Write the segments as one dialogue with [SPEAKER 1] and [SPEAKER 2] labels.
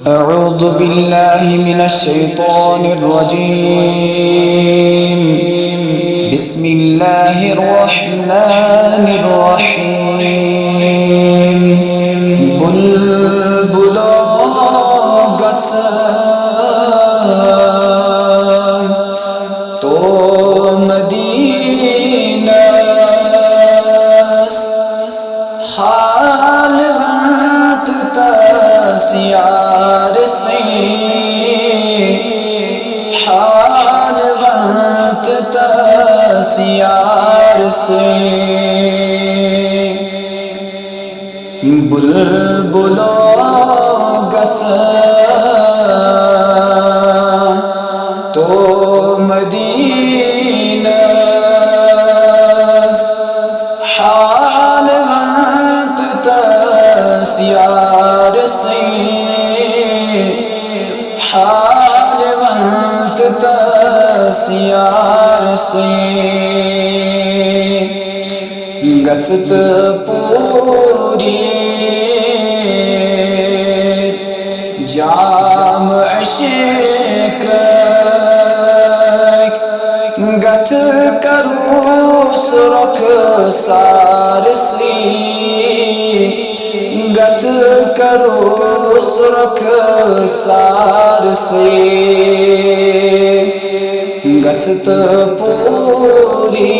[SPEAKER 1] أعوذ بالله من الشيطان الرجيم. بسم الله الرحمن الرحيم. بلبلا گژھان تو مدینس حال وقت تسیار سے حال وقت تسیار سے بلبلا گژھان تو مدینس حال وقت تسیار سے حال وقت تسیار سے گژھت پوری جام عشق گت کرو سرخ سار سے گت کرو سرخ سار سے گژھت پوری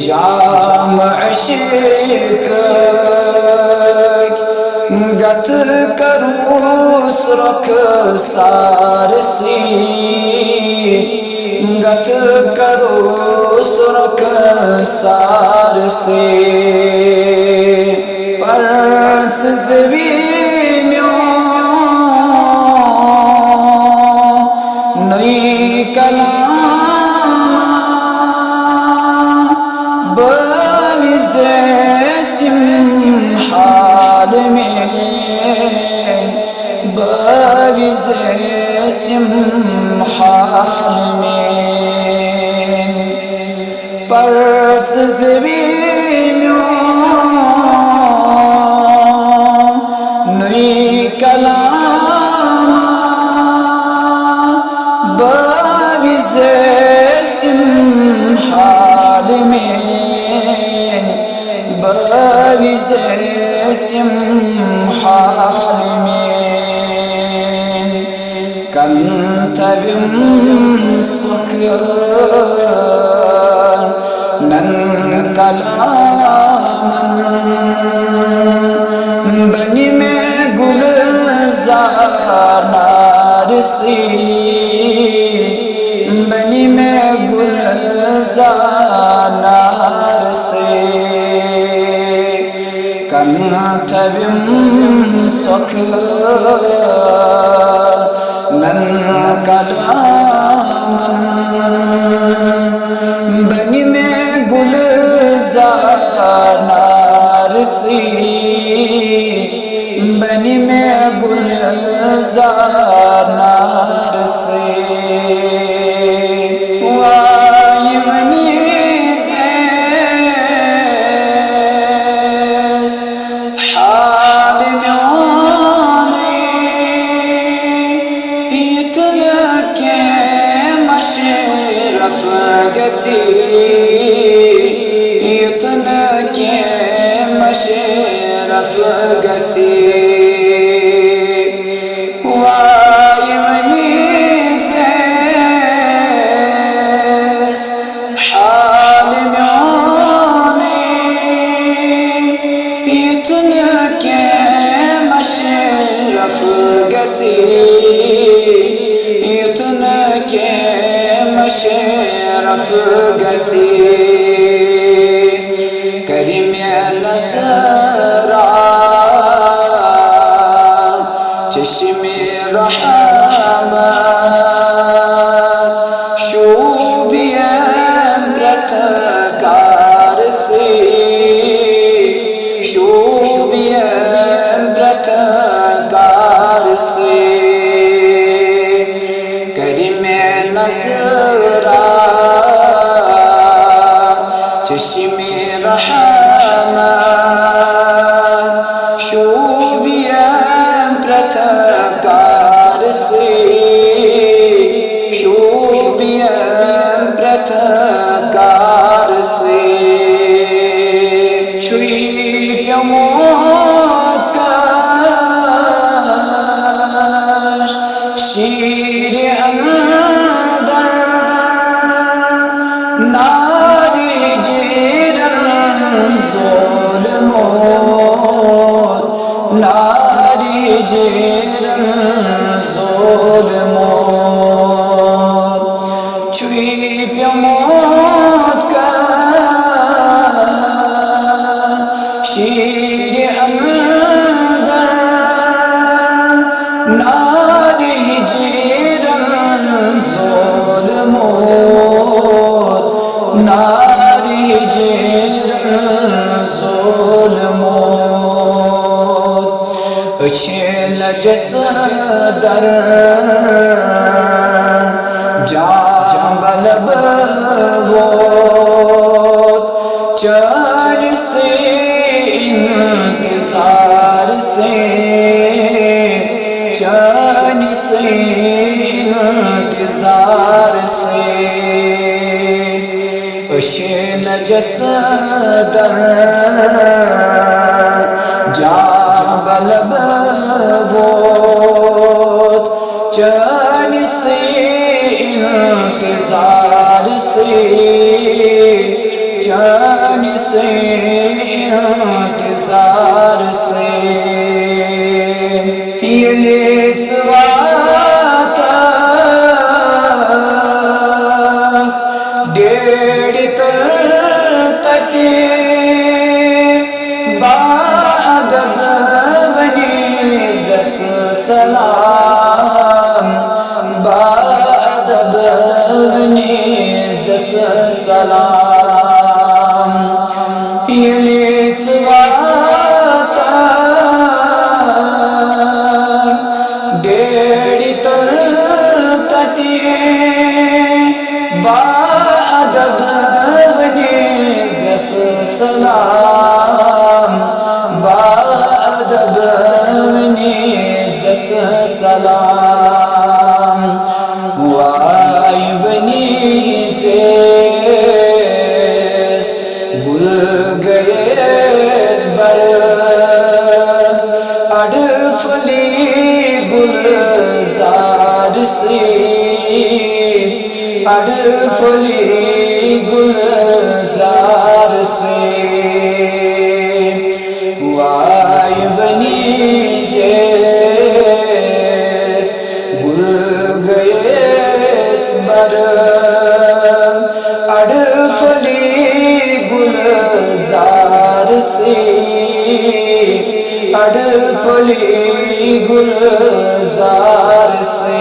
[SPEAKER 1] جام عشق گت کرو سرخ سار سے گت کرو سرخ سار سے پرس زویمیوں نئی کلام بویز سم حال میں بویز سم حال میں پرس زویمیوں نئی کلام بویز سم حال میں بویز سم حال میں کم تبم سخنن کلامن بنی میں گلزار نارسی بنی میں گلزار نارسی کم تبم سخنن کلامن بنی میں گلزار نارسی بنی میں گلزار نارسی وائی منی زیس حال میانی اتنا کے مشرف گژھی اتنا کے مشرف گژھی وائی منی زیس حال میانی اتنا کے مشرف گژھی اتنا کے مشرف گژھی کریم نظرا چشم رحمت شوبیم پرتکار سے شوبیم پرتکار سے کریم نظرا چشم رحمت شوبیم پرتھکار سے شوبیم پرتھکار سے چھوئی پیمود کش شیر اندر ناری جیرن ظلمون ناری جیرن ظلمون چھوئی پیمود کش شیر اندر ناری جیرن ظلمون ناری جیرن ظلمون اچھل جس در جام بلب ووت چار سے انتظار سے چان سے انتظار سے اشین جس در جام بلب ووت چان سے انتظار سے چان سے انتظار سے یہ لیچواتا ڈیڑی تلتتی بادب ونیزس سلام بادب ونیزس سلام یہ لیچواتا ڈیڑی تلتتی بادب ونیزس سلام بادب ونیزس سلام وائی ونیزس گل گئیس بر اڑفلی گلزار سے اڑفلی گلزار سے وائی ونیزس گل گئیس بر اڑفلی گلزار سے اڑفلی گلزار سے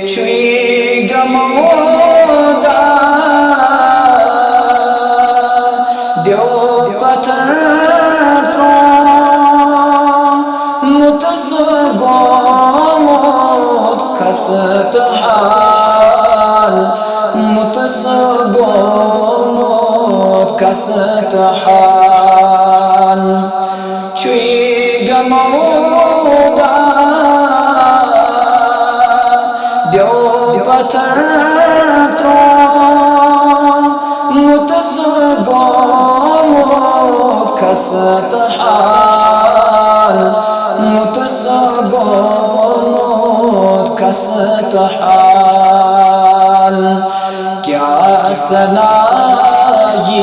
[SPEAKER 1] چھوئی گمودا دیو پتھر ترون متس گومود کست حال متس گومود کست حال چھوئی گمودا دیو پتھر ترون متس گومود کست حال متس گومود کست حال کیا سنائی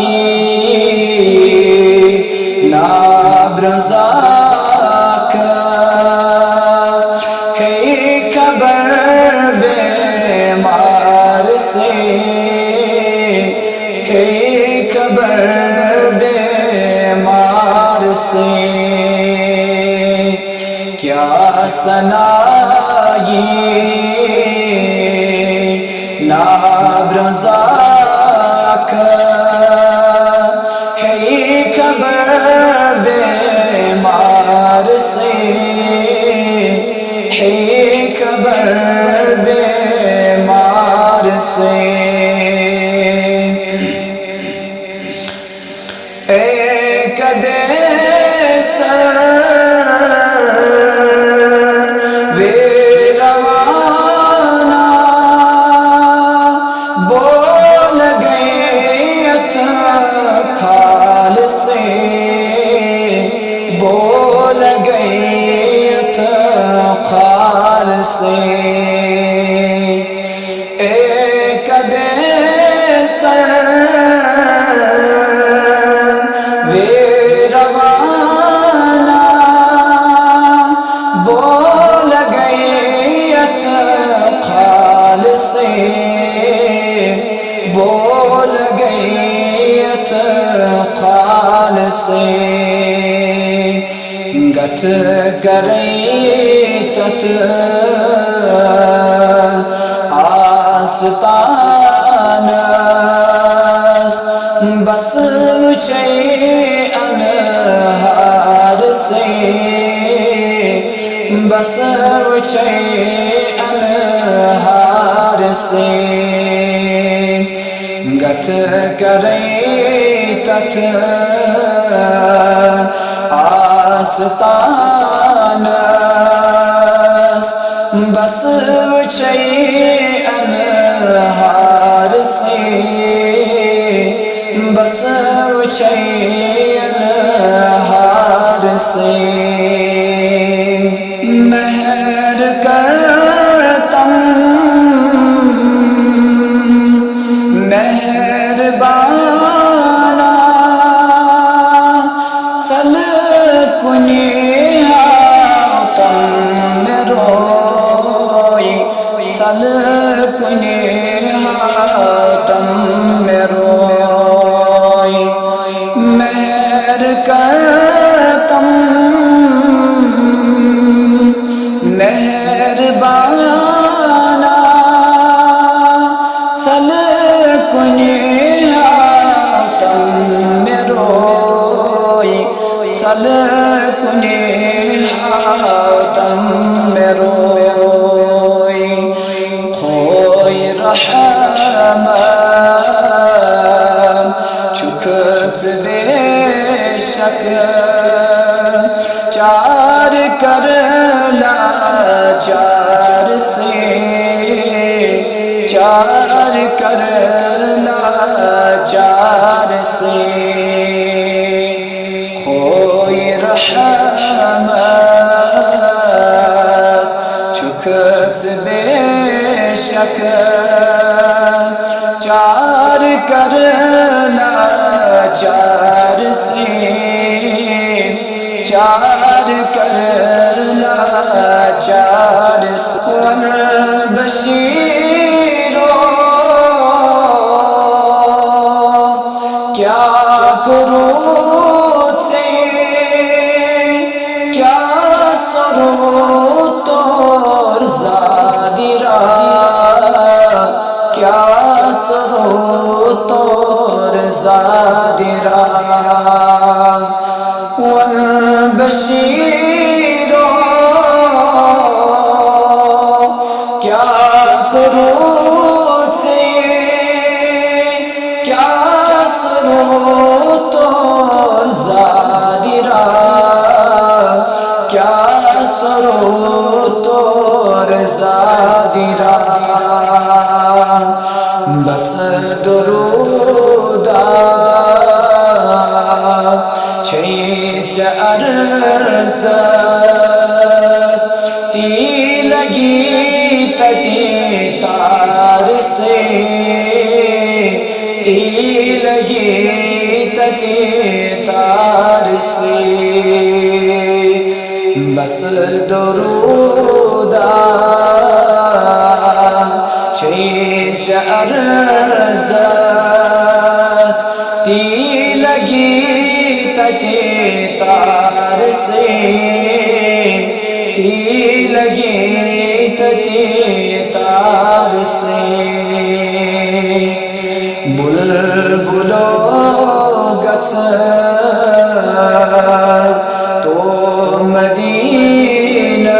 [SPEAKER 1] نابرزاک ہے خبر بیمار سے ہے خبر بیمار سے کیا سنائی نابرزاک ہے خبر بیمار سے ہے خبر بیمار سے اے کدے سر گئی خار سے ایک دے سر وے روانہ بول گئی خال سے بول گئی خال سے گت کرئی تت آستانس بس وچے انہار سے بس وچے انہار سے گت کرئی تت آستانس بس وچے انہار سے بس وچے انہار سے مہر کرتم مہربانہ سل کنیہا تم روئی سل کنیہا تم روئی مہر کرتم مہربانہ سل کنیہا تم روئی سل کنیہا تم روئی کھوئی رحم چکت بے شک چار کر لاچار سے چار کر لاچار سے کھوئی رحمت چکت بے شک چار کر لاچار سے چار کر لاچار سے بشیرو کیا کرو سے کیا سرو تو زادی را کیا سرو تو زادی را والبشیرو کیا کرو سے کیا سرو تو زادی را کیا سرو تو زادی را بس درودا چیز عرض تی لگی تتی تار سے تی لگی تتی تار سے بس درودا چیز عرض تی لگی تتی تار سے تی لگی تتی تار سے بلبلو گس تو مدینہ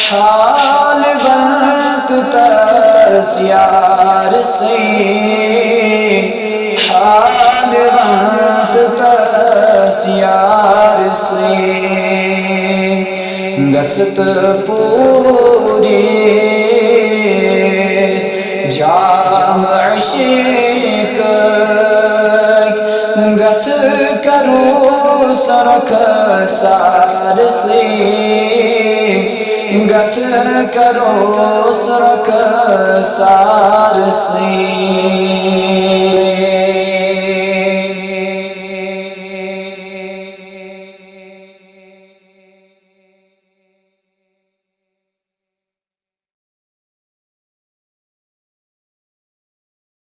[SPEAKER 1] حال وقت تس یار سے حال وقت تس یار سے گست پوری جام عشق گت کرو سرک سار سے گت کرو سرک سار سے